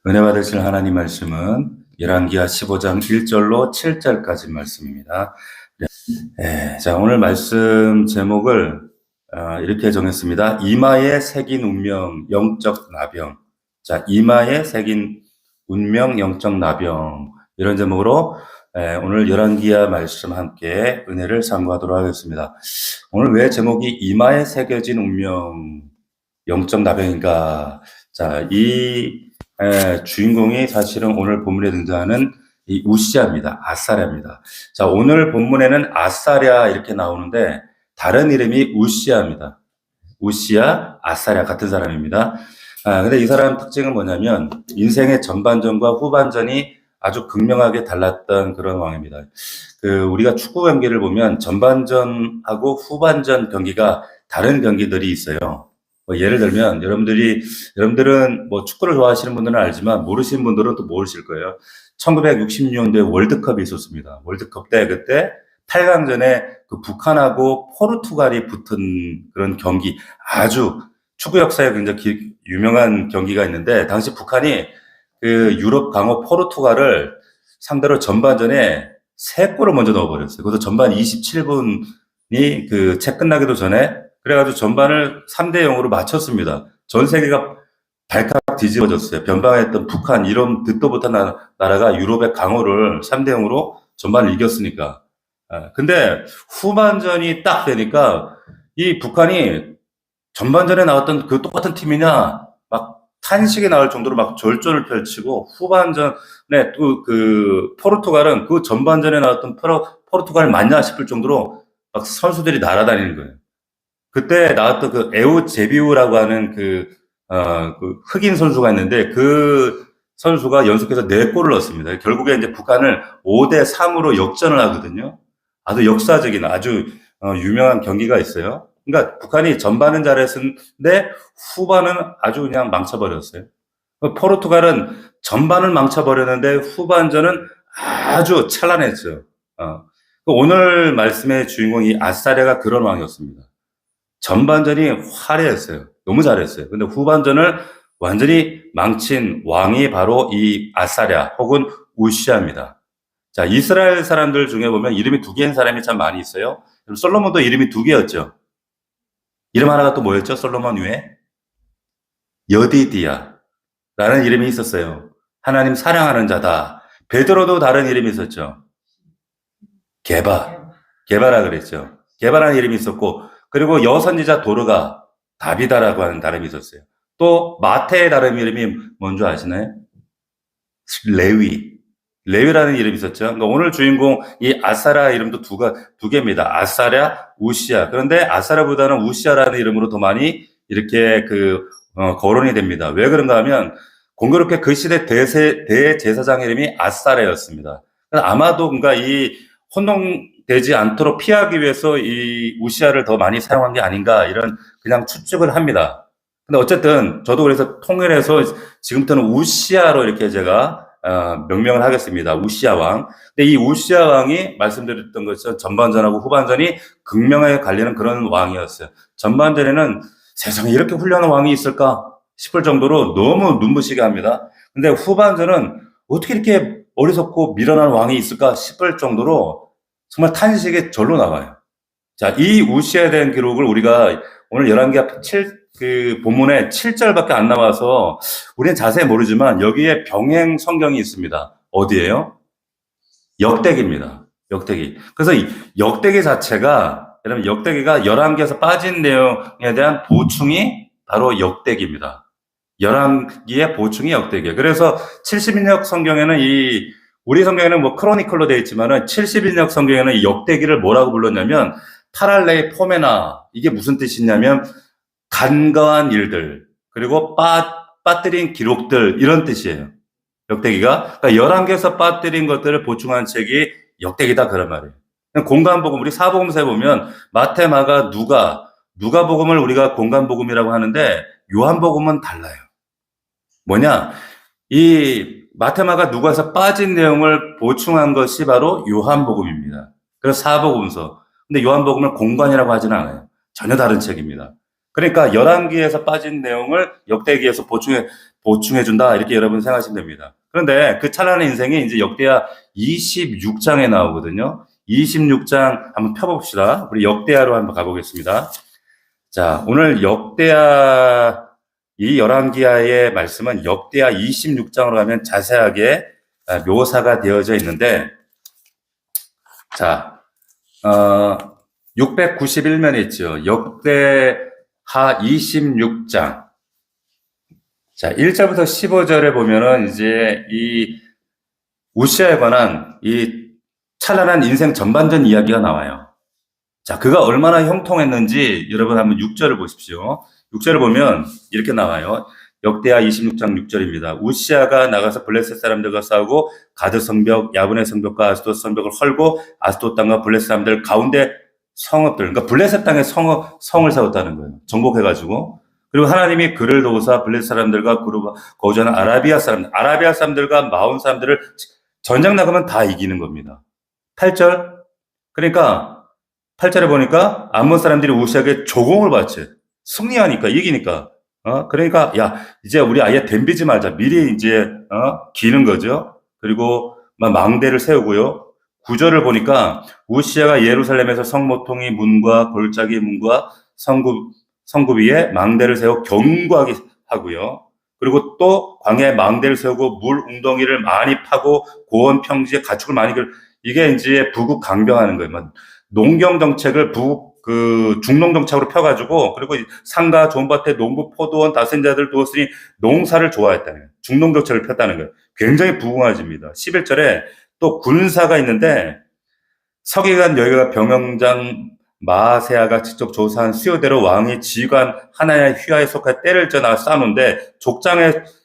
은혜 받으실 하나님 말씀은 열왕기하 15장 1절로 7절까지 말씀입니다. 자, 오늘 말씀 제목을 이렇게 정했습니다. 이마에 새긴 운명, 영적 나병. 자, 이마에 새긴 운명, 영적 나병. 이런 제목으로 오늘 열왕기하 말씀 함께 은혜를 상고하도록 하겠습니다. 오늘 왜 제목이 이마에 새겨진 운명, 영적 나병인가? 자, 이 주인공이 사실은 오늘 본문에 등장하는 이 우시아입니다. 아사랴입니다. 자, 오늘 본문에는 아사랴 이렇게 나오는데 다른 이름이 우시아입니다. 우시아, 아사랴 같은 사람입니다. 근데 이 사람 특징은 뭐냐면 인생의 전반전과 후반전이 아주 극명하게 달랐던 그런 왕입니다. 우리가 축구 경기를 보면 전반전하고 후반전 경기가 다른 경기들이 있어요. 예를 들면 여러분들은 뭐 축구를 좋아하시는 분들은 알지만 모르시는 분들은 또 모르실 거예요. 1966년도에 월드컵이 있었습니다. 월드컵 때 그때 8강전에 그 북한하고 포르투갈이 붙은 그런 경기, 아주 축구 역사에 굉장히 유명한 경기가 있는데 당시 북한이 그 유럽 강호 포르투갈을 상대로 전반전에 3골을 먼저 넣어버렸어요. 그래서 전반 27분이 그 채 끝나기도 전에 그래가지고 전반을 3대 0으로 마쳤습니다. 전 세계가 발칵 뒤집어졌어요. 변방했던 북한, 이런 듣도 못한 나라가 유럽의 강호를 3대 0으로 전반을 이겼으니까. 근데 후반전이 딱 되니까 이 북한이 전반전에 나왔던 그 똑같은 팀이냐 막 탄식이 나올 정도로 막 졸전을 펼치고 후반전에 또 그 포르투갈은 그 전반전에 나왔던 포르투갈 맞냐 싶을 정도로 막 선수들이 날아다니는 거예요. 그때 나왔던 그 에우제비우라고 하는 그 흑인 선수가 있는데 그 선수가 연속해서 4골을 넣었습니다. 결국에 이제 북한을 5대 3으로 역전을 하거든요. 아주 역사적인 아주 유명한 경기가 있어요. 그러니까 북한이 전반은 잘했는데 후반은 아주 그냥 망쳐버렸어요. 포르투갈은 전반을 망쳐버렸는데 후반전은 아주 찬란했죠. 오늘 말씀의 주인공이 아사랴가 그런 왕이었습니다. 전반전이 화려했어요. 너무 잘했어요. 근데 후반전을 완전히 망친 왕이 바로 이 아사랴 혹은 우시아입니다. 자, 이스라엘 사람들 중에 보면 이름이 2개인 사람이 참 많이 있어요. 솔로몬도 이름이 2개였죠. 이름 하나가 또 뭐였죠? 솔로몬 외에? 여디디야라는 이름이 있었어요. 하나님 사랑하는 자다. 베드로도 다른 이름이 있었죠. 게바라 그랬죠. 게바라는 이름이 있었고, 그리고 여선지자 도르가 다비다라고 하는 다름이 있었어요. 또 마태의 다른 이름이 뭔지 아시나요? 레위라는 이름이 있었죠. 그러니까 오늘 주인공 이 아사랴 이름도 두 개입니다. 아사랴, 우시아. 그런데 아사랴보다는 우시아라는 이름으로 더 많이 이렇게 거론이 됩니다. 왜 그런가 하면 공교롭게 그 시대 대제사장 이름이 아사랴였습니다. 아마도 그러니까 이 혼동되지 않도록 피하기 위해서 이 우시아를 더 많이 사용한 게 아닌가 이런 그냥 추측을 합니다. 근데 어쨌든 저도 그래서 통일해서 지금부터는 우시아로 이렇게 제가 명명을 하겠습니다. 우시아 왕. 근데 이 우시아 왕이 말씀드렸던 것처럼 전반전하고 후반전이 극명하게 갈리는 그런 왕이었어요. 전반전에는 세상에 이렇게 훌륭한 왕이 있을까 싶을 정도로 너무 눈부시게 합니다. 근데 후반전은 어떻게 이렇게 어리석고 미련한 왕이 있을까 싶을 정도로 정말 탄식의 절로 나와요. 자, 이 우시아에 대한 기록을 우리가 오늘 열왕기하 그 본문에 7절밖에 안 나와서 우리는 자세히 모르지만 여기에 병행 성경이 있습니다. 어디예요? 역대기입니다. 역대기. 그래서 이 역대기 자체가 여러분 역대기가 열왕기에서 빠진 내용에 대한 보충이 바로 역대기입니다. 열왕기의 보충이 역대기예요. 그래서 70인역 성경에는 우리 성경에는 뭐 크로니클로 되어 있지만은 70인역 성경에는 이 역대기를 뭐라고 불렀냐면 파랄레이 포메나, 이게 무슨 뜻이냐면 간과한 일들, 그리고 빠뜨린 기록들, 이런 뜻이에요. 역대기가. 그러니까 열왕기에서 빠뜨린 것들을 보충한 책이 역대기다, 그런 말이에요. 공간복음, 우리 사복음서에 보면 마태, 마가, 누가복음을 우리가 공간복음이라고 하는데 요한복음은 달라요. 뭐냐? 이 마태, 마가, 누가에서 빠진 내용을 보충한 것이 바로 요한복음입니다. 그래서 사복음서. 근데 요한복음을 공관이라고 하지는 않아요. 전혀 다른 책입니다. 그러니까 열왕기에서 빠진 내용을 역대기에서 보충해준다. 이렇게 여러분 생각하시면 됩니다. 그런데 그 찬란한 인생이 이제 역대하 26장에 나오거든요. 26장 한번 펴봅시다. 우리 역대하로 한번 가보겠습니다. 자, 오늘 역대하 이 열왕기하의 말씀은 역대하 26장으로 가면 자세하게 묘사가 되어져 있는데, 자, 691면에 있죠. 역대하 26장. 자, 1절부터 15절에 보면은 이제 이 우시아에 관한 이 찬란한 인생 전반전 이야기가 나와요. 자, 그가 얼마나 형통했는지 여러분 한번 6절을 보십시오. 6절을 보면 이렇게 나와요. 역대하 26장 6절입니다. 우시아가 나가서 블레셋 사람들과 싸우고 가드 성벽, 야분의 성벽과 아스돗 성벽을 헐고 아스돗 땅과 블레셋 사람들 가운데 성읍들, 그러니까 블레셋 땅에 성을 세웠다는 거예요. 정복해가지고. 그리고 하나님이 그를 도우사 블레셋 사람들과 그루가 거주하는 아라비아 사람들과 마온 사람들을 전장 나가면 다 이기는 겁니다. 8절. 그러니까 8절에 보니까 암몬 사람들이 우시아에게 조공을 바치. 승리하니까, 이기니까. 그러니까, 야, 이제 우리 아예 덤비지 말자. 미리 이제, 기는 거죠. 그리고 망대를 세우고요. 9절을 보니까 우시아가 예루살렘에서 성모통이 문과 골짜기 문과 성굽 위에 망대를 세워 견고하게 하고요. 그리고 또 광야에 망대를 세우고 물 웅덩이를 많이 파고 고원 평지에 가축을 많이 이게 이제 부국 강병하는 거예요. 농경 정책을 중농 정책으로 펴가지고, 그리고 상가 좋은 밭에 농부 포도원 다센자들 두었으니 농사를 좋아했다는 거예요. 중농 정책을 폈다는 거예요. 굉장히 부흥해집니다. 11절에 또 군사가 있는데, 서기관 여기가 병영장 마세아가 직접 조사한 수요대로 왕이 지휘관 하나의 휘하에 속해 때를 져 나가 싸우는데,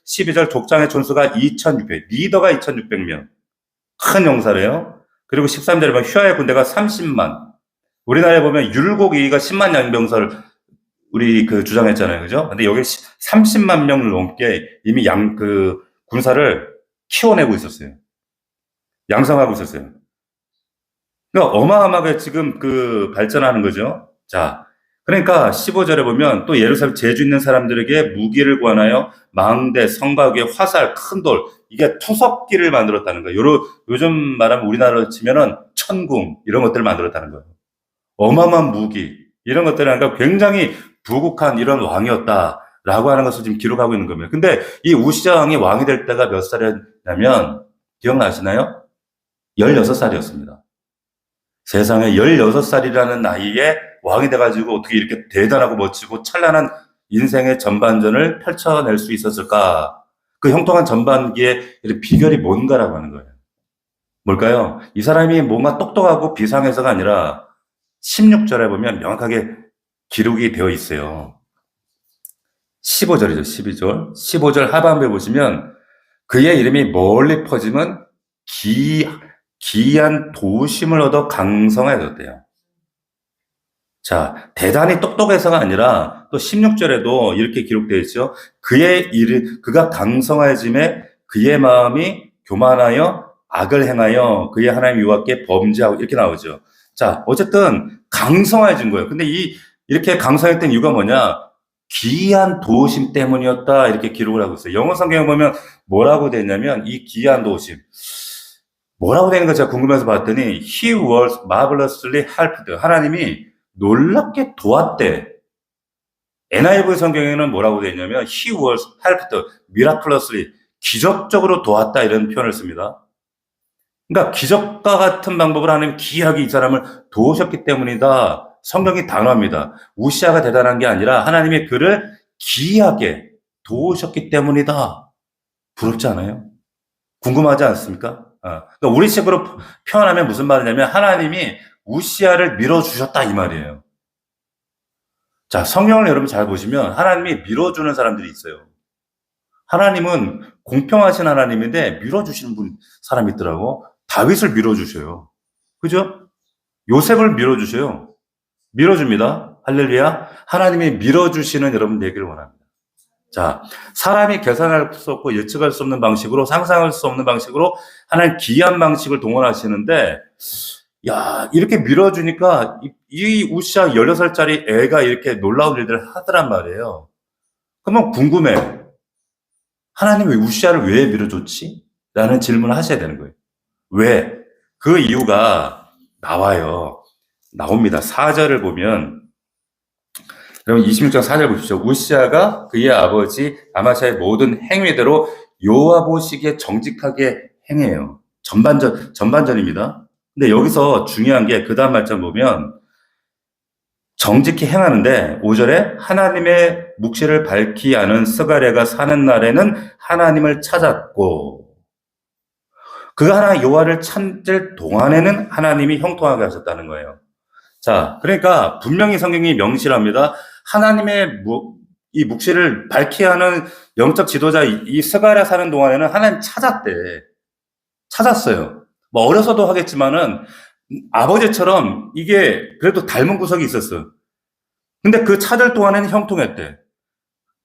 12절 족장의 촌수가 2,600, 리더가 2,600명. 큰 용사래요. 그리고 13절에 보면 휘하의 군대가 30만. 우리나라에 보면 율곡이가 10만 양병설 우리 주장했잖아요. 그죠? 근데 여기 30만 명을 넘게 이미 군사를 키워내고 있었어요. 양성하고 있었어요. 그러니까 어마어마하게 지금 발전하는 거죠. 자, 그러니까 15절에 보면 또 예루살렘 재주 있는 사람들에게 무기를 구하여 망대, 성곽 위에 화살, 큰 돌, 이게 투석기를 만들었다는 거예요. 요즘 말하면 우리나라로 치면은 천궁, 이런 것들을 만들었다는 거예요. 어마어마한 무기, 이런 것들을 하니까 굉장히 부국한 이런 왕이었다라고 하는 것을 지금 기록하고 있는 겁니다. 근데 이 우시아 왕이 왕이 될 때가 몇 살이었냐면, 기억나시나요? 16살이었습니다. 세상에 16살이라는 나이에 왕이 돼가지고 어떻게 이렇게 대단하고 멋지고 찬란한 인생의 전반전을 펼쳐낼 수 있었을까? 그 형통한 전반기의 비결이 뭔가라고 하는 거예요. 뭘까요? 이 사람이 뭔가 똑똑하고 비상해서가 아니라 16절에 보면 명확하게 기록이 되어 있어요. 15절이죠, 12절. 15절 하반부에 보시면 그의 이름이 멀리 퍼지면 기이한 도심을 얻어 강성해졌대요. 자, 대단히 똑똑해서가 아니라 또 16절에도 이렇게 기록되어 있죠. 그가 강성해짐에 그의 마음이 교만하여 악을 행하여 그의 하나님 여호와께 범죄하고 이렇게 나오죠. 자, 어쨌든 강성해진 거예요. 근데 이렇게 강성했던 이유가 뭐냐? 기이한 도심 때문이었다. 이렇게 기록을 하고 있어요. 영어 성경에 보면 뭐라고 되어 있냐면 이 기이한 도심. 뭐라고 되는 거 제가 궁금해서 봤더니 He was marvelously helped. 하나님이 놀랍게 도왔대. NIV 성경에는 뭐라고 되어 있냐면 He was helped miraculously. 기적적으로 도왔다 이런 표현을 씁니다. 그러니까 기적과 같은 방법으로 하나님이 기이하게 이 사람을 도우셨기 때문이다. 성경이 단호합니다. 우시아가 대단한 게 아니라 하나님이 그를 기이하게 도우셨기 때문이다. 부럽지 않아요? 궁금하지 않습니까? 그러니까 우리식으로 표현하면 무슨 말이냐면 하나님이 우시아를 밀어주셨다 이 말이에요. 자, 성경을 여러분 잘 보시면 하나님이 밀어주는 사람들이 있어요. 하나님은 공평하신 하나님인데 밀어주시는 사람이 있더라고. 다윗을 밀어주셔요. 그죠? 요셉을 밀어주셔요. 밀어줍니다. 할렐루야. 하나님이 밀어주시는 여러분 얘기를 원합니다. 자, 사람이 계산할 수 없고 예측할 수 없는 방식으로, 상상할 수 없는 방식으로 하나님 기이한 방식을 동원하시는데, 야, 이렇게 밀어주니까 이 우시아 16살짜리 애가 이렇게 놀라운 일들을 하더란 말이에요. 그러면 궁금해. 하나님 왜 우시아를 왜 밀어줬지? 라는 질문을 하셔야 되는 거예요. 왜? 그 이유가 나옵니다. 4절을 보면, 여러분 26장 4절 보십시오. 우시아가 그의 아버지 아마샤의 모든 행위대로 여호와 보시기에 정직하게 행해요. 전반전입니다. 근데 여기서 중요한 게 그 다음 말씀 보면 정직히 행하는데 5절에 하나님의 묵시를 밝히 아는 스가랴가 사는 날에는 하나님을 찾았고 그가 하나 여호와를 찾을 동안에는 하나님이 형통하게 하셨다는 거예요. 자, 그러니까 분명히 성경이 명시합니다. 하나님의 이 묵시를 밝히 하는 영적 지도자 이 스가랴 사는 동안에는 하나님 찾았어요. 뭐 어려서도 하겠지만은 아버지처럼 이게 그래도 닮은 구석이 있었어요. 근데 그 찾을 동안에는 형통했대.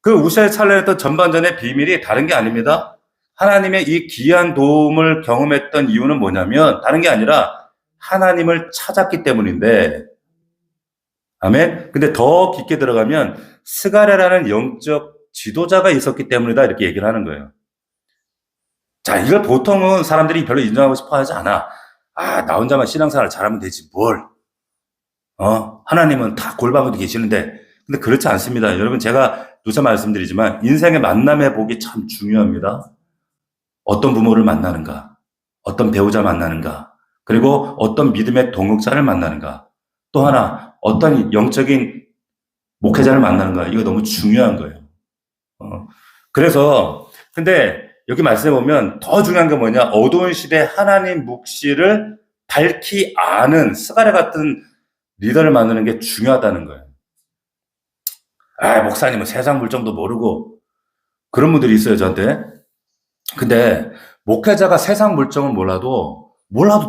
그 우시아의 찬란했던 전반전의 비밀이 다른 게 아닙니다. 하나님의 이 귀한 도움을 경험했던 이유는 뭐냐면 다른 게 아니라 하나님을 찾았기 때문인데 아멘. 근데 더 깊게 들어가면 스가랴라는 영적 지도자가 있었기 때문이다 이렇게 얘기를 하는 거예요. 자, 이걸 보통은 사람들이 별로 인정하고 싶어 하지 않아. 나 혼자만 신앙생활 잘하면 되지 뭘. 하나님은 다 골방에도 계시는데 근데 그렇지 않습니다. 여러분 제가 누차 말씀드리지만 인생의 만남의 복이 참 중요합니다. 어떤 부모를 만나는가, 어떤 배우자 만나는가, 그리고 어떤 믿음의 동역자를 만나는가, 또 하나 어떤 영적인 목회자를 만나는가, 이거 너무 중요한 거예요. 그래서 근데 여기 말씀해 보면 더 중요한 게 뭐냐, 어두운 시대 하나님 묵시를 밝히 아는 스가랴 같은 리더를 만드는 게 중요하다는 거예요. 목사님은 세상 물정도 모르고 그런 분들이 있어요, 저한테. 근데 목회자가 세상 물정을 몰라도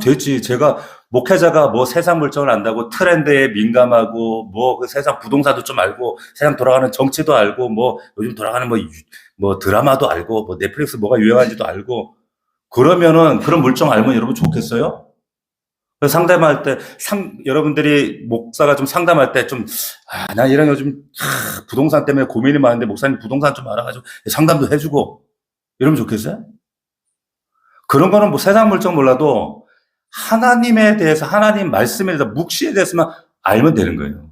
되지. 제가 목회자가 뭐 세상 물정을 안다고 트렌드에 민감하고 뭐 그 세상 부동산도 좀 알고 세상 돌아가는 정치도 알고 뭐 요즘 돌아가는 뭐 드라마도 알고 뭐 넷플릭스 뭐가 유행한지도 알고 그러면은 그런 물정 알면 여러분 좋겠어요? 상담할 때, 여러분들이 목사가 좀 상담할 때 좀, 나 이런 요즘, 부동산 때문에 고민이 많은데 목사님 부동산 좀 알아가지고 상담도 해주고, 이러면 좋겠어요? 그런 거는 뭐 세상 물정 몰라도 하나님에 대해서, 하나님 말씀에 대해서, 묵시에 대해서만 알면 되는 거예요.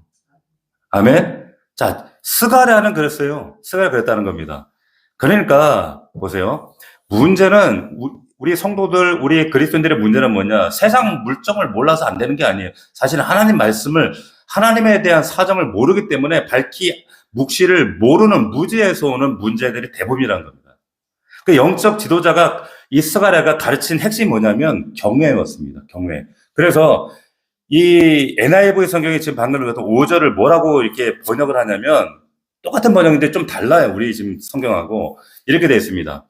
아멘? 자, 스가랴는 그랬어요. 스가랴 그랬다는 겁니다. 그러니까, 보세요. 문제는, 우리 성도들, 우리 그리스도인들의 문제는 뭐냐? 세상 물정을 몰라서 안 되는 게 아니에요. 사실은 하나님 말씀을, 하나님에 대한 사정을 모르기 때문에 밝히 묵시를 모르는 무지에서 오는 문제들이 대부분이라는 겁니다. 그 영적 지도자가 이 스가랴가 가르친 핵심이 뭐냐면 경외였습니다. 경외. 그래서 이 NIV 성경이 지금 방금 읽었던 5절을 뭐라고 이렇게 번역을 하냐면 똑같은 번역인데 좀 달라요. 우리 지금 성경하고 이렇게 되어 있습니다.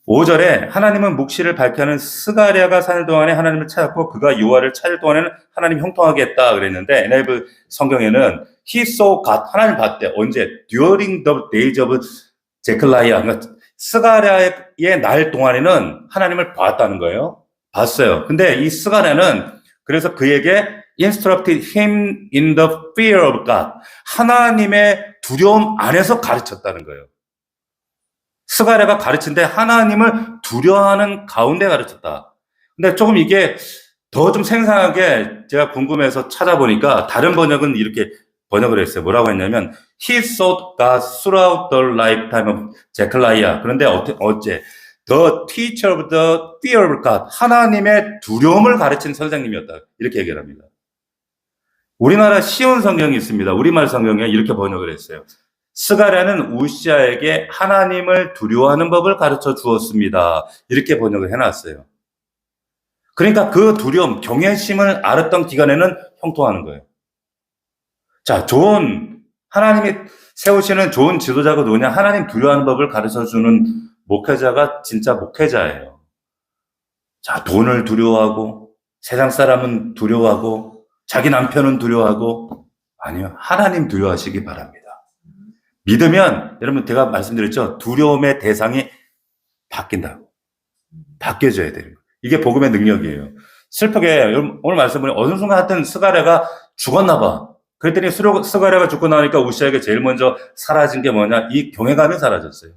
5절에 하나님은 묵시를 밝혀하는 스가랴가 사는 동안에 하나님을 찾았고 그가 여호와를 찾을 동안에는 하나님 형통하게 했다 그랬는데 NIV 성경에는 he saw God, 하나님 봤대. 언제? during the days of 제클라이아, 그러니까 스가랴의 날 동안에는 하나님을 봤다는 거예요. 봤어요. 근데 이 스가랴는 그래서 그에게 instructed him in the fear of God, 하나님의 두려움 안에서 가르쳤다는 거예요. 스가랴가 가르친데 하나님을 두려워하는 가운데 가르쳤다. 근데 조금 이게 더 좀 생생하게 제가 궁금해서 찾아보니까 다른 번역은 이렇게 번역을 했어요. 뭐라고 했냐면 He sought God throughout the lifetime of Zechariah. 그런데 어째 The teacher of the fear of God, 하나님의 두려움을 가르친 선생님이었다. 이렇게 얘기를 합니다. 우리나라 시온 성경이 있습니다. 우리말 성경에 이렇게 번역을 했어요. 스가랴는 우시아에게 하나님을 두려워하는 법을 가르쳐 주었습니다. 이렇게 번역을 해놨어요. 그러니까 그 두려움, 경외심을 알았던 기간에는 형통하는 거예요. 자, 하나님이 세우시는 좋은 지도자가 누구냐? 하나님 두려워하는 법을 가르쳐 주는 목회자가 진짜 목회자예요. 자, 돈을 두려워하고, 세상 사람은 두려워하고, 자기 남편은 두려워하고, 아니요. 하나님 두려워하시기 바랍니다. 믿으면, 여러분, 제가 말씀드렸죠? 두려움의 대상이 바뀐다고. 바뀌어져야 돼요. 이게 복음의 능력이에요. 슬프게, 오늘 말씀 보니 어느 순간 하여튼 스가랴가 죽었나봐. 그랬더니 스가랴가 죽고 나니까 우시아에게 제일 먼저 사라진 게 뭐냐? 이 경외감이 사라졌어요.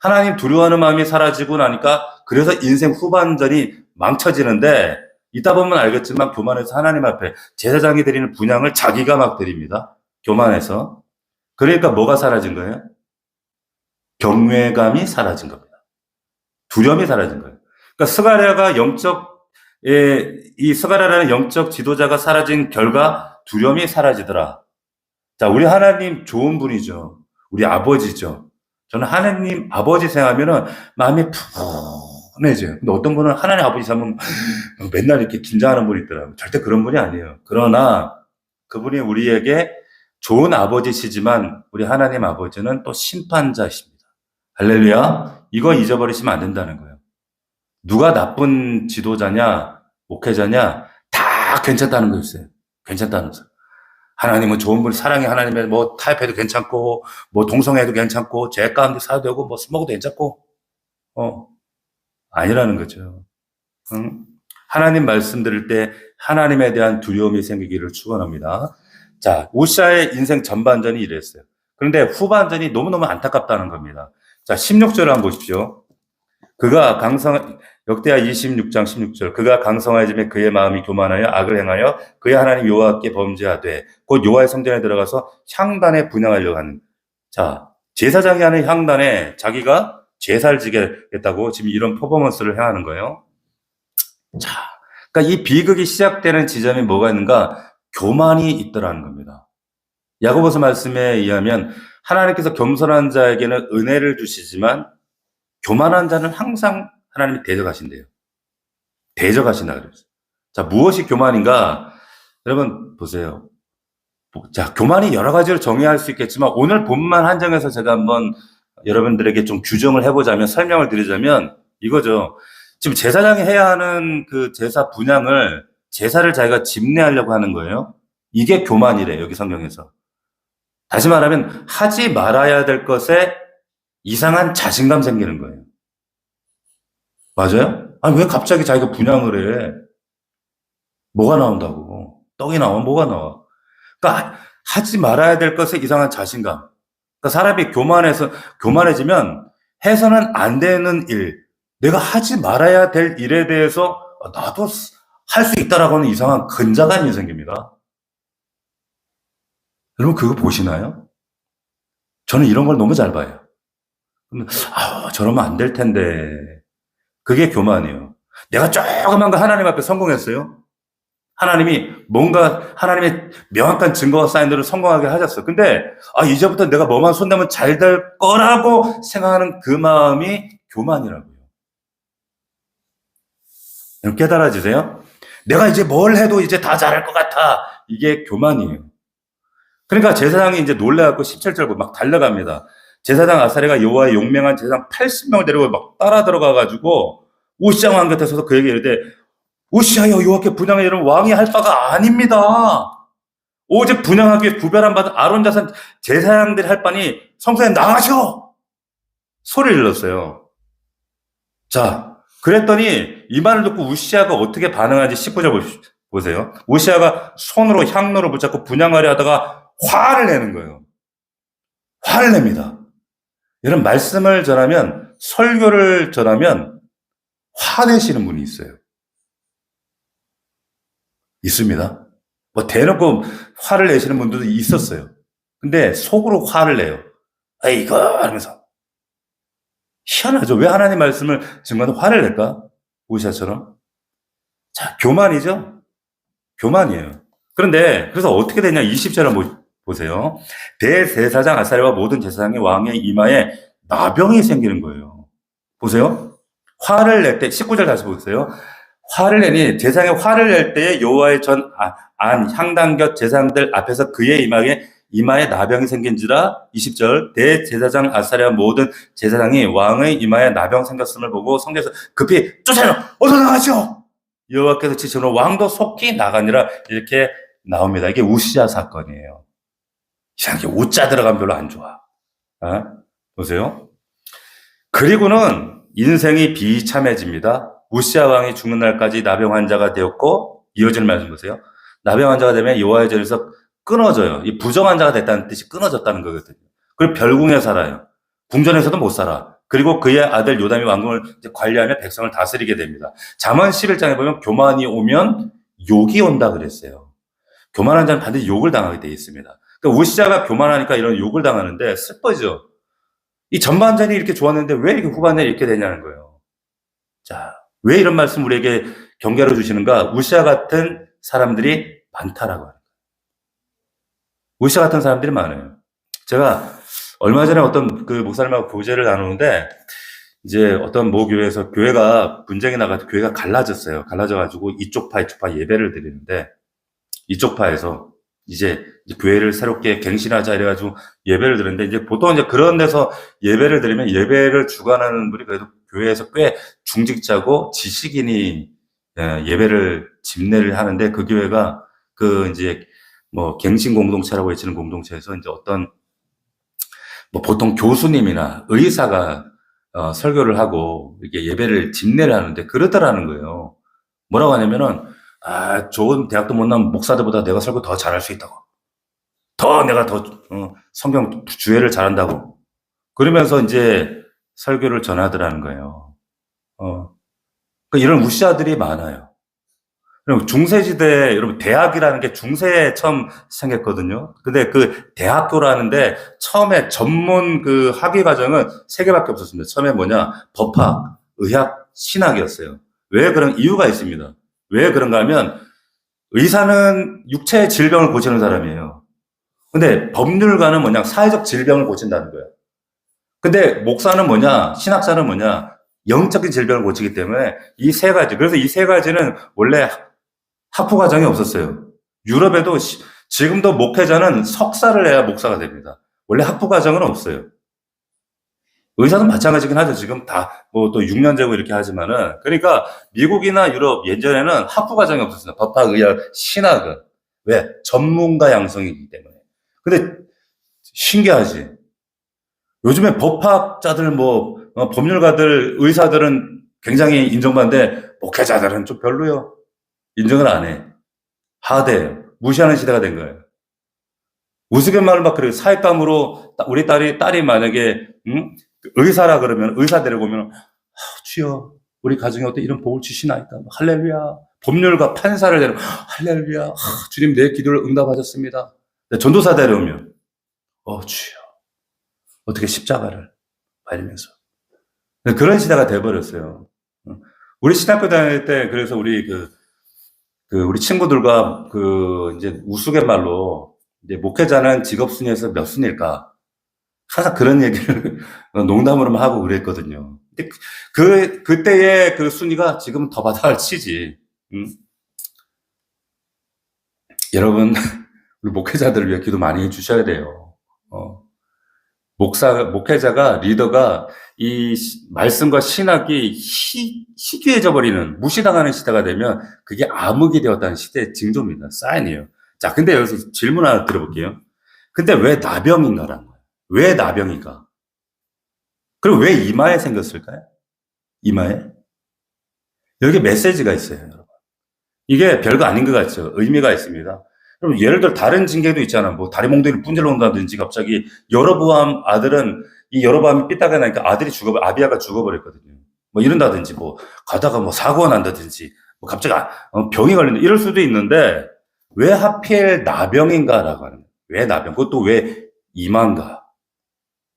하나님 두려워하는 마음이 사라지고 나니까 그래서 인생 후반전이 망쳐지는데 이따 보면 알겠지만 교만해서 하나님 앞에 제사장이 드리는 분향을 자기가 막 드립니다. 교만해서. 그러니까 뭐가 사라진 거예요? 경외감이 사라진 겁니다. 두려움이 사라진 거예요. 그러니까 스가랴가 이 스가랴라는 영적 지도자가 사라진 결과 두려움이 사라지더라. 자, 우리 하나님 좋은 분이죠. 우리 아버지죠. 저는 하나님 아버지 생각하면은 마음이 푸근해져요. 근데 어떤 분은 하나님 아버지 생각하면 맨날 이렇게 긴장하는 분이 있더라고요. 절대 그런 분이 아니에요. 그러나 그분이 우리에게 좋은 아버지시지만 우리 하나님 아버지는 또 심판자이십니다. 할렐루야. 이거 잊어버리시면 안 된다는 거예요. 누가 나쁜 지도자냐, 목회자냐, 다 괜찮다는 거였어요. 괜찮다는 거예요. 하나님은 좋은 분, 사랑의 하나님의 뭐 타협해도 괜찮고, 뭐 동성애도 괜찮고, 죄 가운데 살아도 되고, 뭐 술 먹어도 괜찮고, 아니라는 거죠. 응? 하나님 말씀 들을 때 하나님에 대한 두려움이 생기기를 축원합니다. 자, 우시아의 인생 전반전이 이랬어요. 그런데 후반전이 너무너무 안타깝다는 겁니다. 자, 16절을 한번 보십시오. 역대하 26장 16절. 그가 강성하여짐에 그의 마음이 교만하여 악을 행하여 그의 하나님 여호와께 범죄하되 곧 여호와의 성전에 들어가서 향단에 분향하려고 하는. 자, 제사장이 하는 향단에 자기가 제사를 지겠다고 지금 이런 퍼포먼스를 행하는 거예요. 자, 그러니까 이 비극이 시작되는 지점이 뭐가 있는가? 교만이 있더라는 겁니다. 야고보서 말씀에 의하면 하나님께서 겸손한 자에게는 은혜를 주시지만 교만한 자는 항상 하나님이 대적하신대요. 대적하신다 그랬어요. 자, 무엇이 교만인가? 여러분 보세요. 자, 교만이 여러 가지로 정의할 수 있겠지만 오늘 본만 한정해서 제가 한번 여러분들에게 좀 규정을 해보자면, 설명을 드리자면 이거죠. 지금 제사장이 해야 하는 그 제사 분향을, 제사를 자기가 집례하려고 하는 거예요. 이게 교만이래, 여기 성경에서. 다시 말하면 하지 말아야 될 것에 이상한 자신감 생기는 거예요. 맞아요? 아니, 왜 갑자기 자기가 분향을 해? 뭐가 나온다고? 떡이 나와? 뭐가 나와? 그러니까 하지 말아야 될 것에 이상한 자신감. 그러니까 사람이 교만해지면 해서는 안 되는 일, 내가 하지 말아야 될 일에 대해서 나도 할 수 있다라고 하는 이상한 근자감이 생깁니다. 여러분 그거 보시나요? 저는 이런 걸 너무 잘 봐요. 저러면 안 될 텐데. 그게 교만이에요. 내가 조그만 거 하나님 앞에 성공했어요. 하나님의 명확한 증거가 쌓인 대로 성공하게 하셨어. 근데, 이제부터 내가 뭐만 손대면 잘 될 거라고 생각하는 그 마음이 교만이라고요. 깨달아지세요? 내가 이제 뭘 해도 이제 다 잘할 것 같아. 이게 교만이에요. 그러니까 제사장이 이제 놀래갖고 17절 막 달려갑니다. 제사장 아사랴가 여호와의 용맹한 제사장 80명을 데리고 막 따라 들어가가지고 우시아 왕 곁에 서서 그에게 이르되 우시아여 여호와께 분향하여 이르면 왕이 할 바가 아닙니다. 오직 분향하기 위해 구별한 받은 아론 자손 제사장들이 할 바니 성소에 나가셔! 소리를 질렀어요. 자, 그랬더니 이 말을 듣고 우시아가 어떻게 반응하는지 19절 보세요. 우시아가 손으로 향로를 붙잡고 분향하려 하다가 화를 내는 거예요. 화를 냅니다. 이런 말씀을 전하면, 설교를 전하면 화내시는 분이 있어요. 있습니다. 뭐 대놓고 화를 내시는 분들도 있었어요. 근데 속으로 화를 내요. 이거 하면서. 희한하죠. 왜 하나님 말씀을 증거하는 화를 낼까? 우시아처럼. 자, 교만이죠? 교만이에요. 그런데 그래서 어떻게 되냐? 20절 한번 보세요. 대제사장 아사랴와 모든 제사장이 왕의 이마에 나병이 생기는 거예요. 보세요. 화를 낼 때, 19절 다시 보세요. 화를 내니 제사장이 화를 낼 때에 여호와의 안 향단곁 제사장들 앞에서 그의 이마에 나병이 생긴지라. 20절 대제사장 아사랴와 모든 제사장이 왕의 이마에 나병 생겼음을 보고 성전에서 급히 쫓아내어 어서 나가시오. 여호와께서 지시로 왕도 속히 나가니라. 이렇게 나옵니다. 이게 우시아 사건이에요. 이상하게 우자 들어가면 별로 안 좋아. 보세요. 그리고는 인생이 비참해집니다. 우시아 왕이 죽는 날까지 나병 환자가 되었고, 이어지는 말씀 보세요. 나병 환자가 되면 여호와의 전에서 끊어져요. 이 부정 환자가 됐다는 뜻이 끊어졌다는 거거든요. 그리고 별궁에 살아요. 궁전에서도 못 살아. 그리고 그의 아들 요담이 왕궁을 이제 관리하며 백성을 다스리게 됩니다. 잠언 11장에 보면 교만이 오면 욕이 온다 그랬어요. 교만한 자는 반드시 욕을 당하게 되어 있습니다. 그러니까 우시아가 교만하니까 이런 욕을 당하는데 슬퍼죠. 이 전반전이 이렇게 좋았는데 왜 이렇게 후반전이 이렇게 되냐는 거예요. 자, 왜 이런 말씀 우리에게 경계로 주시는가? 우시아 같은 사람들이 많다라고 합니다. 우시아 같은 사람들이 많아요. 제가 얼마 전에 어떤 그 목사님하고 교제를 나누는데 이제 어떤 모 교회에서 교회가 분쟁이 나가지고 교회가 갈라졌어요. 갈라져가지고 이쪽 파 예배를 드리는데 이쪽 파에서 이제 교회를 새롭게 갱신하자 이래가지고 예배를 드리는데 이제 보통 이제 그런 데서 예배를 드리면 예배를 주관하는 분이 그래도 교회에서 꽤 중직자고 지식인이 예배를 집례를 하는데 그 교회가 그 이제 뭐 갱신 공동체라고 외치는 공동체에서 이제 어떤 뭐 보통 교수님이나 의사가 설교를 하고 이렇게 예배를 집례를 하는데 그러더라는 거예요. 뭐라고 하냐면은 좋은 대학도 못 나온 목사들보다 내가 설교 더 잘할 수 있다고. 내가 더 성경 주해를 잘한다고. 그러면서 이제 설교를 전하더라는 거예요. 그러니까 이런 우시아들이 많아요. 그럼 중세시대, 여러분, 대학이라는 게 중세에 처음 생겼거든요. 근데 그 대학교라는데 처음에 전문 그 학위 과정은 3개밖에 없었습니다. 처음에 뭐냐? 법학, 의학, 신학이었어요. 왜 그런 이유가 있습니다. 왜 그런가 하면 의사는 육체의 질병을 고치는 사람이에요. 근데 법률가는 뭐냐? 사회적 질병을 고친다는 거예요. 근데 목사는 뭐냐? 신학자는 뭐냐? 영적인 질병을 고치기 때문에 이 3가지. 그래서 이 3가지는 원래 학부 과정이 없었어요. 유럽에도 지금도 목회자는 석사를 해야 목사가 됩니다. 원래 학부 과정은 없어요. 의사도 마찬가지긴 하죠. 지금 다 뭐 또 6년제고 이렇게 하지만은 그러니까 미국이나 유럽 예전에는 학부 과정이 없었어요. 법학, 의학, 신학은 왜 전문가 양성이기 때문에. 근데 신기하지. 요즘에 법학자들 뭐 법률가들, 의사들은 굉장히 인정받는데 목회자들은 좀 별로요. 인정을 안 해. 하대요. 무시하는 시대가 된 거예요. 우스갯말을 막 그래요. 사익감으로 우리 딸이 만약에 의사라 그러면 의사 데려오면 주여 우리 가정에 어떤 이런 복을 주시나이다. 할렐루야. 법률가 판사를 데려 할렐루야. 주님 내 기도를 응답하셨습니다. 전도사 데려오면 주여 어떻게 십자가를 밟으면서 그런 시대가 돼버렸어요. 우리 신학교 다닐 때 그래서 우리 우리 친구들과 이제 우스갯말로 이제 목회자는 직업 순위에서 몇 순위일까? 항상 그런 얘기를 농담으로만 하고 그랬거든요. 근데 그때의 그 순위가 지금 더 받아갈 치지. 여러분, 우리 목회자들을 위해 기도 많이 해주셔야 돼요. 목회자가, 리더가 이 말씀과 신학이 희귀해져 버리는, 무시당하는 시대가 되면 그게 암흑이 되었다는 시대의 징조입니다. 사인이에요. 자, 근데 여기서 질문 하나 들어볼게요. 근데 왜 나병인가라는 거예요? 왜 나병인가? 그리고 왜 이마에 생겼을까요? 이마에? 여기 메시지가 있어요, 여러분. 이게 별거 아닌 것 같죠? 의미가 있습니다. 그럼 예를 들어 다른 징계도 있잖아. 뭐 다리 몽둥이를 분질러 온다든지 갑자기 여로보암 아들은 이 여로보암이 삐딱하게 나니까 아비아가 죽어버렸거든요. 뭐 이런다든지 뭐 가다가 뭐 사고가 난다든지 뭐 갑자기 병이 걸린다 이럴 수도 있는데 왜 하필 나병인가라고 하는 거예요. 왜 나병? 그것도 왜 이마인가?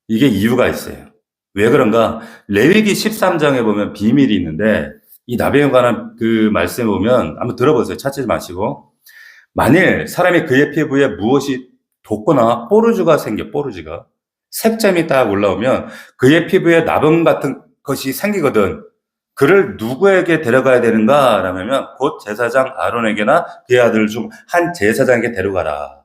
이게 이유가 있어요. 왜 그런가? 레위기 13장에 보면 비밀이 있는데 이 나병에 관한 그 말씀에 보면 한번 들어보세요. 찾지 마시고. 만일 사람이 그의 피부에 무엇이 돋거나 뽀르주가 색점이 딱 올라오면 그의 피부에 나병 같은 것이 생기거든. 그를 누구에게 데려가야 되는가? 라면 곧 제사장 아론에게나 그의 아들 중 한 제사장에게 데려가라.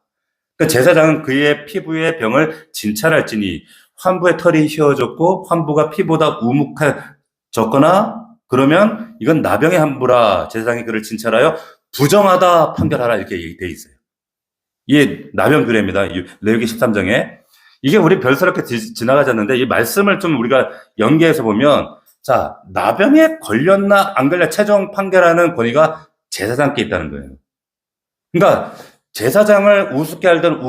그 제사장은 그의 피부의 병을 진찰할지니 환부의 털이 휘어졌고 환부가 피보다 우묵해졌거나 그러면 이건 나병의 환부라. 제사장이 그를 진찰하여 부정하다 판결하라 이렇게 돼 있어요. 이게 나병 규례입니다. 레위기 13장에. 이게 우리 별스럽게 지나가지 않는데 이 말씀을 좀 우리가 연계해서 보면 자, 나병에 걸렸나 안 걸려 최종 판결하는 권위가 제사장께 있다는 거예요. 그러니까 제사장을 우습게 알던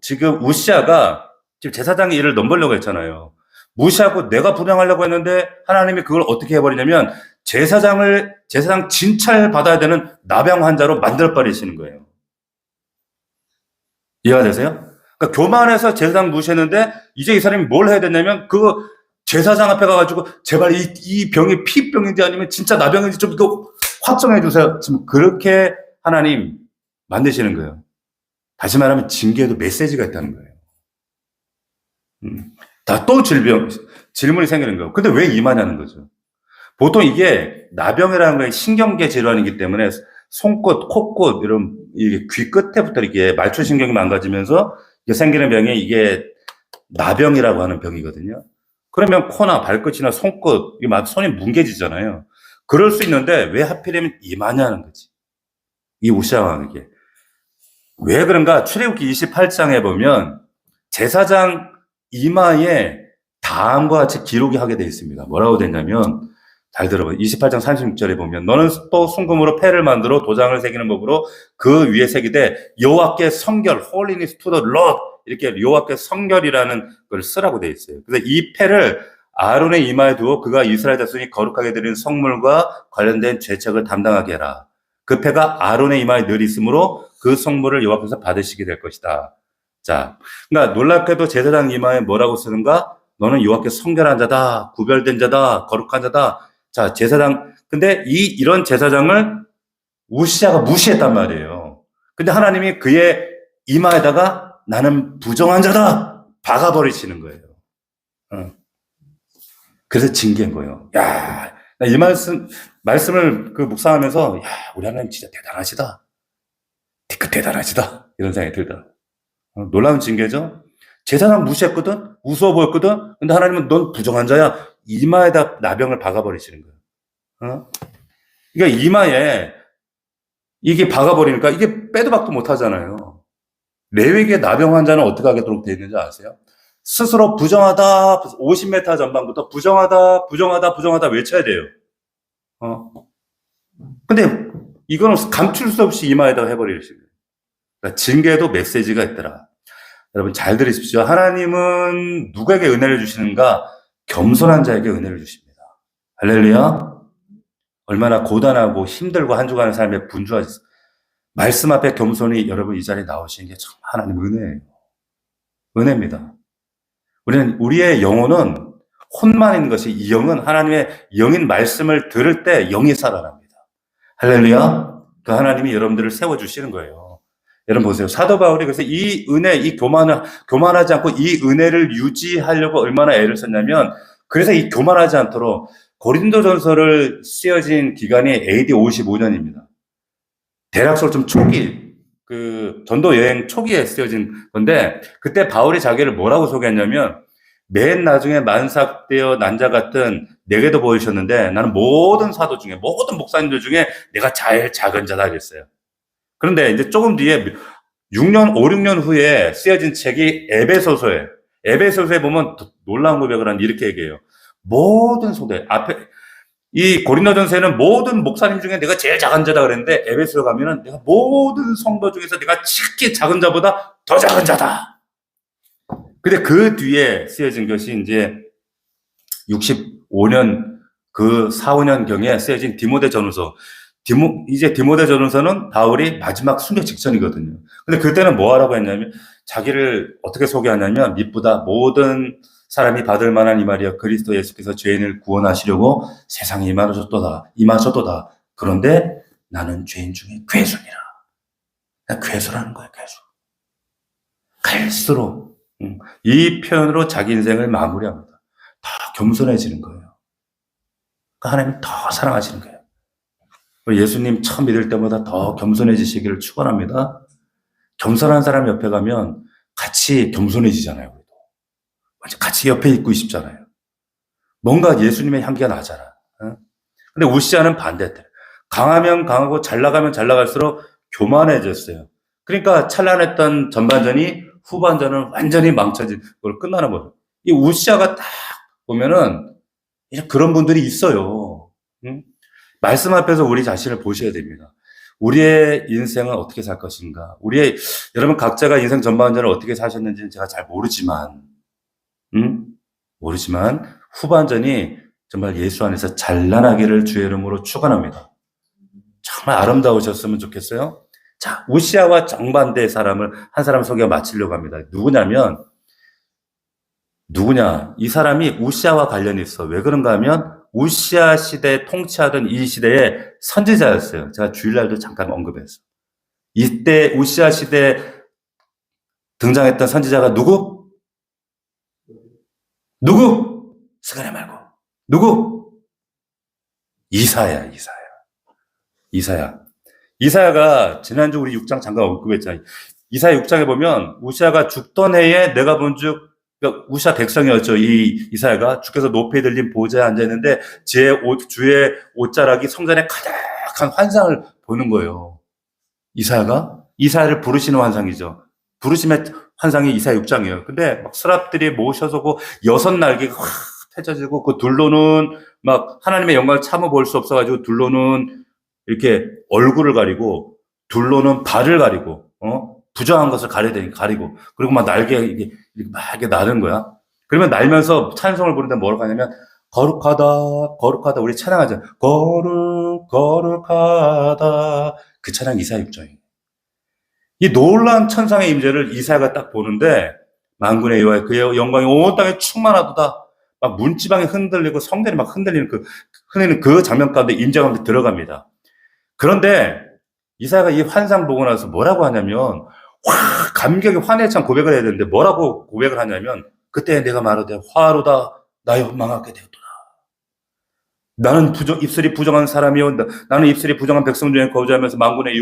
지금 우시아가 지금 제사장의 일을 넘보려고 했잖아요. 무시하고 내가 분양하려고 했는데 하나님이 그걸 어떻게 해버리냐면 제사장 진찰 받아야 되는 나병 환자로 만들어버리시는 거예요. 이해가 되세요? 그러니까 교만해서 제사장 무시했는데 이제 이 사람이 뭘 해야 되냐면 그 제사장 앞에 가가지고 제발 이 병이 피병인지 아니면 진짜 나병인지 좀 이거 확정해 주세요. 지금 그렇게 하나님 만드시는 거예요. 다시 말하면 징계에도 메시지가 있다는 거예요. 다 또 질문이 생기는 거예요. 근데 왜 임하냐는 거죠. 보통 이게 나병이라는 건 신경계 질환이기 때문에 손끝, 코끝, 이런, 이게 귀 끝에부터 이게 말초신경이 망가지면서 이게 생기는 병이 이게 나병이라고 하는 병이거든요. 그러면 코나 발끝이나 손끝, 이게 막 손이 뭉개지잖아요. 그럴 수 있는데 왜 하필이면 임하냐는 거지. 이 우시아왕 이게. 왜 그런가? 출애굽기 28장에 보면 제사장 이마에 다음과 같이 기록이 하게 되어 있습니다. 뭐라고 되냐면 잘 들어봐요. 28장 36절에 보면 너는 또 순금으로 패를 만들어 도장을 새기는 법으로 그 위에 새기되 여호와께 성결 holiness to the Lord 이렇게 여호와께 성결이라는 걸 쓰라고 되어 있어요. 그래서 이 패를 아론의 이마에 두어 그가 이스라엘 자손이 거룩하게 드리는 성물과 관련된 죄책을 담당하게 해라. 그 패가 아론의 이마에 늘 있으므로 그 성물을 여호와께서 받으시게 될 것이다. 자, 그러니까 놀랍게도 제사장 이마에 뭐라고 쓰는가? 너는 여호와께 성결한 자다, 구별된 자다, 거룩한 자다. 자, 제사장. 근데 이런 제사장을 우시아가 무시했단 말이에요. 근데 하나님이 그의 이마에다가 나는 부정한 자다 박아버리시는 거예요. 그래서 징계인 거예요. 야, 나 이 말씀을 그 묵상하면서, 야, 우리 하나님 진짜 대단하시다. 대단하시다. 이런 생각이 들다. 놀라운 징계죠? 제사장 무시했거든? 우스워 보였거든? 근데 하나님은 넌 부정한 자야. 이마에다 나병을 박아버리시는 거예요. 그러니까 이마에 이게 박아버리니까 이게 빼도 박도 못 하잖아요. 레위기의 나병 환자는 어떻게 하도록 되어 있는지 아세요? 스스로 부정하다, 50m 전방부터 부정하다 외쳐야 돼요. 근데 이거는 감출 수 없이 이마에다 해버리시는 거예요. 그러니까 징계에도 메시지가 있더라. 여러분 잘 들으십시오. 하나님은 누구에게 은혜를 주시는가? 겸손한 자에게 은혜를 주십니다. 할렐루야. 얼마나 고단하고 힘들고 한 주간의 삶에 분주하셨어요. 말씀 앞에 겸손히 여러분 이 자리에 나오시는 게 참 하나님 은혜예요. 은혜입니다. 우리의 영혼은 혼만 있는 것이 이 영은 하나님의 영인 말씀을 들을 때 영이 살아납니다. 할렐루야. 그 하나님이 여러분들을 세워주시는 거예요. 여러분 보세요. 사도 바울이 그래서 이 은혜, 이 교만하지 않고 이 은혜를 유지하려고 얼마나 애를 썼냐면 그래서 이 교만하지 않도록 고린도전서를 쓰여진 기간이 AD 55년입니다. 대략적으로 좀 초기, 그 전도 여행 초기에 쓰여진 건데 그때 바울이 자기를 뭐라고 소개했냐면 맨 나중에 만삭되어 난자 같은 내게도 보이셨는데 나는 모든 사도 중에 모든 목사님들 중에 내가 제일 작은 자다 그랬어요. 그런데 이제 조금 뒤에 6년, 5, 6년 후에 쓰여진 책이 에베소서에 보면 놀라운 고백을 하는 이렇게 얘기해요. 모든 소대, 앞에, 이 고린도전서에는 모든 목사님 중에 내가 제일 작은 자다 그랬는데 에베소에 가면은 내가 모든 성도 중에서 내가 특히 작은 자보다 더 작은 자다. 근데 그 뒤에 쓰여진 것이 이제 65년, 그 4, 5년경에 쓰여진 디모데전후서. 이제 디모데전후서는 바울이 마지막 순교 직전이거든요. 근데 그때는 뭐 하라고 했냐면 자기를 어떻게 소개하냐면 미쁘다 모든 사람이 받을 만한 이 말이여 그리스도 예수께서 죄인을 구원하시려고 세상에 임하셨도다. 그런데 나는 죄인 중에 괴수니라. 괴수라는 거야, 괴수. 갈수록 이 표현으로 자기 인생을 마무리합니다. 더 겸손해지는 거예요. 그러니까 하나님 더 사랑하시는 거예요. 예수님 처음 믿을 때보다 더 겸손해지시기를 축원합니다. 겸손한 사람 옆에 가면 같이 겸손해지잖아요. 우리도. 같이 옆에 있고 싶잖아요. 뭔가 예수님의 향기가 나잖아. 근데 우시아는 반대대. 강하면 강하고 잘 나가면 잘 나갈수록 교만해졌어요. 그러니까 찬란했던 전반전이 후반전은 완전히 망쳐진 걸 끝나는 거죠. 이 우시아가 딱 보면은 그런 분들이 있어요. 말씀 앞에서 우리 자신을 보셔야 됩니다. 우리의 인생은 어떻게 살 것인가? 여러분 각자가 인생 전반전을 어떻게 사셨는지는 제가 잘 모르지만, 모르지만 후반전이 정말 예수 안에서 잘난하기를 주의 이름으로 축원합니다. 정말 아름다우셨으면 좋겠어요. 자, 우시아와 정반대의 사람을 한 사람 소개해 마치려고 합니다. 누구냐? 이 사람이 우시아와 관련이 있어. 왜 그런가 하면 우시아 시대 통치하던 이 시대의 선지자였어요. 제가 주일날도 잠깐 언급했어요. 이때 우시아 시대 등장했던 선지자가 누구? 스가랴 말고. 누구? 이사야. 이사야가 지난주 우리 6장 잠깐 언급했잖아요. 이사야 6장에 보면 우시아가 죽던 해에 내가 본즉 그러니까 우시아 백성이었죠. 이 이사야가 주께서 높이 들린 보좌에 앉아 있는데 주의 옷자락이 성전에 가득한 환상을 보는 거예요. 이사야를 부르시는 환상이죠. 부르심의 환상이 이사야 6장이에요. 근데 막 스랍들이 모셔서 그 6날개가 확 펼쳐지고 그 둘로는 막 하나님의 영광을 참아 볼 수 없어가지고 둘로는 이렇게 얼굴을 가리고 둘로는 발을 가리고 부정한 것을 가리고 그리고 막 날개 이렇게 나는 거야. 그러면 날면서 찬송을 부르는데 뭐라고 하냐면 거룩하다 우리 찬양하죠. 거룩하다 그 찬양 이사야 6장이에요. 이 놀라운 천상의 임재를 이사야가 딱 보는데 만군의 여호와의 그의 영광이 온 땅에 충만하도다. 막 문지방이 흔들리고 성전이 막 흔들리는 그 장면 가운데 임재 가운데 들어갑니다. 그런데 이사야가 이 환상 보고 나서 뭐라고 하냐면 감격에 환희에 찬 고백을 해야 되는데 뭐라고 고백을 하냐면 그때 내가 말하되 화로다 나의 망하게 되었도다. 나는 입술이 부정한 사람이요 나는 입술이 부정한 백성 중에 거주하면서 만군의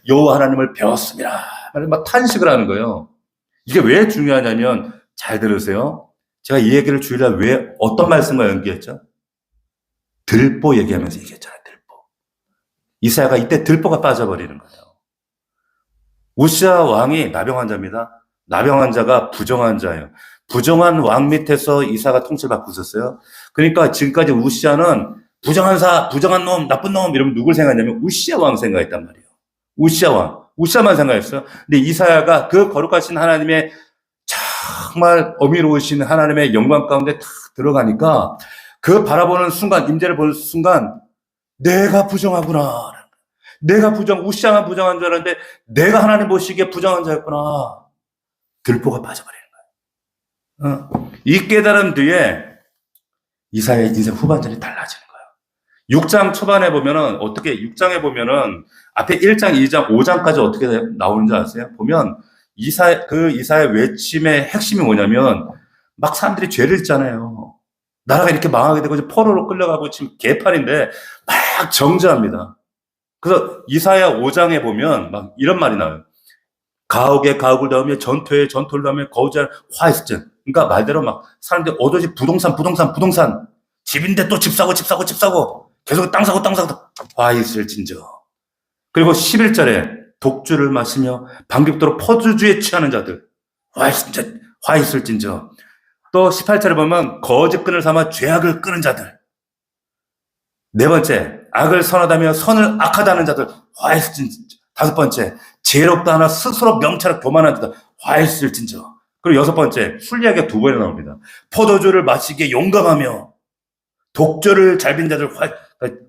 여호와 하나님을 배웠습니다. 막 탄식을 하는 거예요. 이게 왜 중요하냐면 잘 들으세요. 제가 이 얘기를 주일날 왜 어떤 말씀과 연기했죠? 들보 얘기하면서 얘기했잖아요. 이사야가 이때 들보가 빠져버리는 거예요. 우시아 왕이 나병환자입니다. 나병환자가 부정한 자예요. 부정한 왕 밑에서 이사야가 통치를 받고 있었어요. 그러니까 지금까지 우시아는 부정한 놈, 나쁜 놈 이러면 누굴 생각했냐면 우시아 왕 생각했단 말이에요. 우시아만 생각했어요. 근데 이사야가 그 거룩하신 하나님의 정말 어미로우신 하나님의 영광 가운데 탁 들어가니까 그 바라보는 순간, 임재를 보는 순간 내가 부정하구나. 우시아만 부정한 줄 알았는데 내가 하나님 보시기에 부정한 자였구나. 들보가 빠져버리는 거예요. 이 깨달은 뒤에 이사야의 인생 후반전이 달라지는 거예요. 6장 초반에 보면은 6장에 보면은 앞에 1장, 2장, 5장까지 어떻게 나오는지 아세요? 보면 이사야의 외침의 핵심이 뭐냐면 막 사람들이 죄를 짓잖아요. 나라가 이렇게 망하게 되고 포로로 끌려가고 지금 개판인데 막 정죄합니다. 그래서 이사야 5장에 보면 막 이런 말이 나와요. 가옥에 가옥을 넣으며 전투에 전투를 넣으며 거주할 화이스전. 그러니까 말대로 막 사람들이 오로지 부동산. 집인데 또 집 사고 계속 땅 사고 화이슬진저. 그리고 11절에 독주를 마시며 반격도로 포도주에 취하는 자들. 화이슬진저. 또 18절에 보면 거짓끈을 삼아 죄악을 끄는 자들. 네 번째, 악을 선하다며 선을 악하다는 자들. 화이슬진저. 다섯 번째, 지혜롭다 하나 스스로 명철하고 교만한 자들. 화이슬진저. 그리고 여섯 번째, 술 이야기가 두 번이나 나옵니다. 포도주를 마시기에 용감하며 독주를 잘 빈 자들.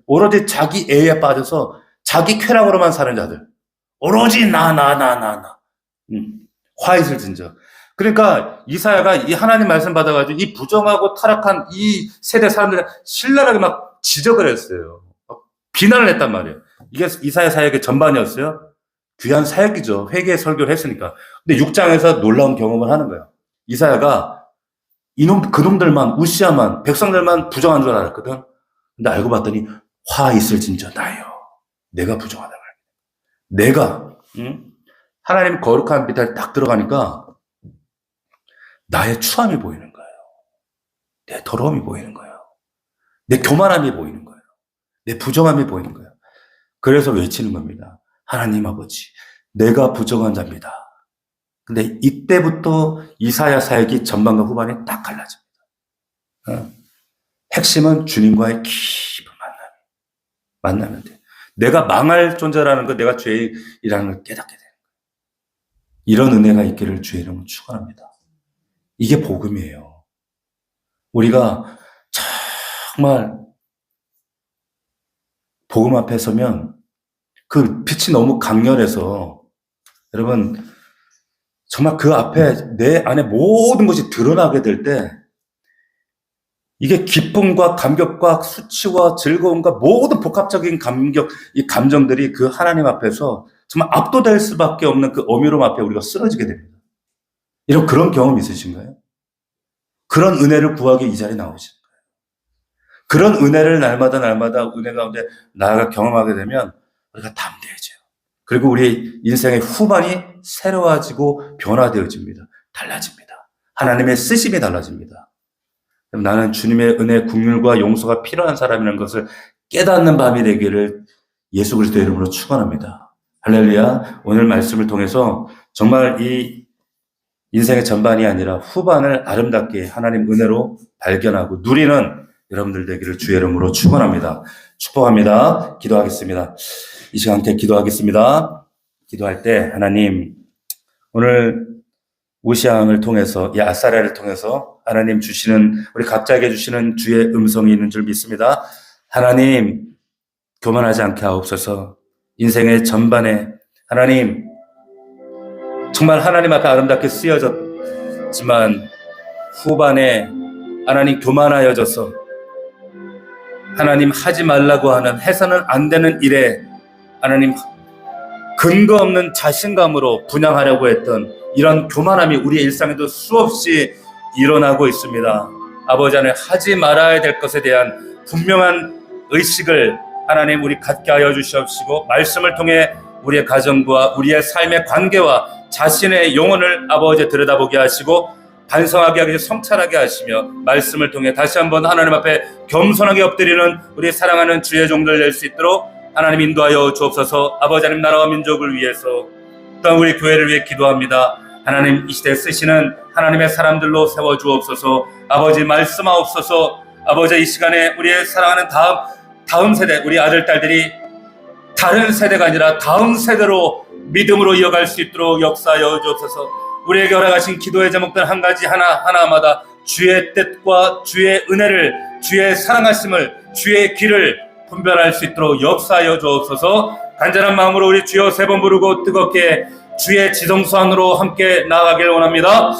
오로지 자기 애에 빠져서 자기 쾌락으로만 사는 자들. 오로지 나. 화이슬진저. 그러니까 이사야가 이 하나님 말씀 받아가지고 이 부정하고 타락한 이 세대 사람들을 신랄하게 막 지적을 했어요. 비난을 했단 말이에요. 이게 이사야 사역의 전반이었어요. 귀한 사역이죠. 회개 설교를 했으니까. 근데 6장에서 놀라운 경험을 하는 거예요. 이사야가 그놈들만, 우시아만, 백성들만 부정한 줄 알았거든. 근데 알고 봤더니 화 있을 진저 나요. 내가 부정하다 말이야. 내가 하나님 거룩한 빛에 딱 들어가니까 나의 추함이 보이는 거예요. 내 더러움이 보이는 거예요. 내 교만함이 보이는 거예요. 내 부정함이 보이는 거예요. 그래서 외치는 겁니다. 하나님 아버지, 내가 부정한 자입니다. 근데 이때부터 이사야 사역이 전반과 후반에 딱 갈라집니다. 핵심은 주님과의 깊은 만나면 돼. 내가 망할 존재라는 것, 내가 죄이라는 걸 깨닫게 돼요. 이런 은혜가 있기를 주의 이름으로 축원합니다. 이게 복음이에요. 우리가 정말 복음 앞에 서면 그 빛이 너무 강렬해서 여러분 정말 그 앞에 내 안에 모든 것이 드러나게 될 때 이게 기쁨과 감격과 수치와 즐거움과 모든 복합적인 이 감정들이 그 하나님 앞에서 정말 압도될 수밖에 없는 그 어미로움 앞에 우리가 쓰러지게 됩니다. 이런 그런 경험 있으신가요? 그런 은혜를 구하기 이 자리에 나오신 거예요. 그런 은혜를 날마다 은혜 가운데 나아가 경험하게 되면 우리가 담대해져요. 그리고 우리 인생의 후반이 새로워지고 변화되어집니다. 달라집니다. 하나님의 쓰심이 달라집니다. 나는 주님의 은혜, 긍휼과 용서가 필요한 사람이라는 것을 깨닫는 밤이 되기를 예수 그리스도의 이름으로 축원합니다. 할렐루야. 오늘 말씀을 통해서 정말 이 인생의 전반이 아니라 후반을 아름답게 하나님 은혜로 발견하고 누리는 여러분들 되기를 주의 이름으로 축원합니다. 축복합니다. 기도하겠습니다. 이 시간 함께 기도하겠습니다. 기도할 때 하나님 오늘 우시앙을 통해서 이 아사랴를 통해서 하나님 주시는 우리 각자에게 주시는 주의 음성이 있는 줄 믿습니다. 하나님 교만하지 않게 하옵소서. 인생의 전반에 하나님 정말 하나님 앞에 아름답게 쓰여졌지만 후반에 하나님 교만하여져서 하나님 하지 말라고 하는 해서는 안 되는 일에 하나님 근거 없는 자신감으로 분양하려고 했던 이런 교만함이 우리의 일상에도 수없이 일어나고 있습니다. 아버지 하나님 하지 말아야 될 것에 대한 분명한 의식을 하나님 우리 갖게 하여 주시옵시고 말씀을 통해 우리의 가정과 우리의 삶의 관계와 자신의 영혼을 아버지 들여다보게 하시고 반성하게 하시고 성찰하게 하시며 말씀을 통해 다시 한번 하나님 앞에 겸손하게 엎드리는 우리 사랑하는 주의 종들 될 수 있도록 하나님 인도하여 주옵소서. 아버지 하나님 나라와 민족을 위해서 또한 우리 교회를 위해 기도합니다. 하나님 이 시대에 쓰시는 하나님의 사람들로 세워주옵소서. 아버지 말씀하옵소서. 아버지 이 시간에 우리의 사랑하는 다음 세대 우리 아들 딸들이 다른 세대가 아니라 다음 세대로 믿음으로 이어갈 수 있도록 역사하여 주옵소서. 우리에게 허락하신 기도의 제목들 한 가지 하나하나마다 주의 뜻과 주의 은혜를 주의 사랑하심을 주의 길을 분별할 수 있도록 역사하여 주옵소서. 간절한 마음으로 우리 주여 세 번 부르고 뜨겁게 주의 지성소 안으로 함께 나아가길 원합니다.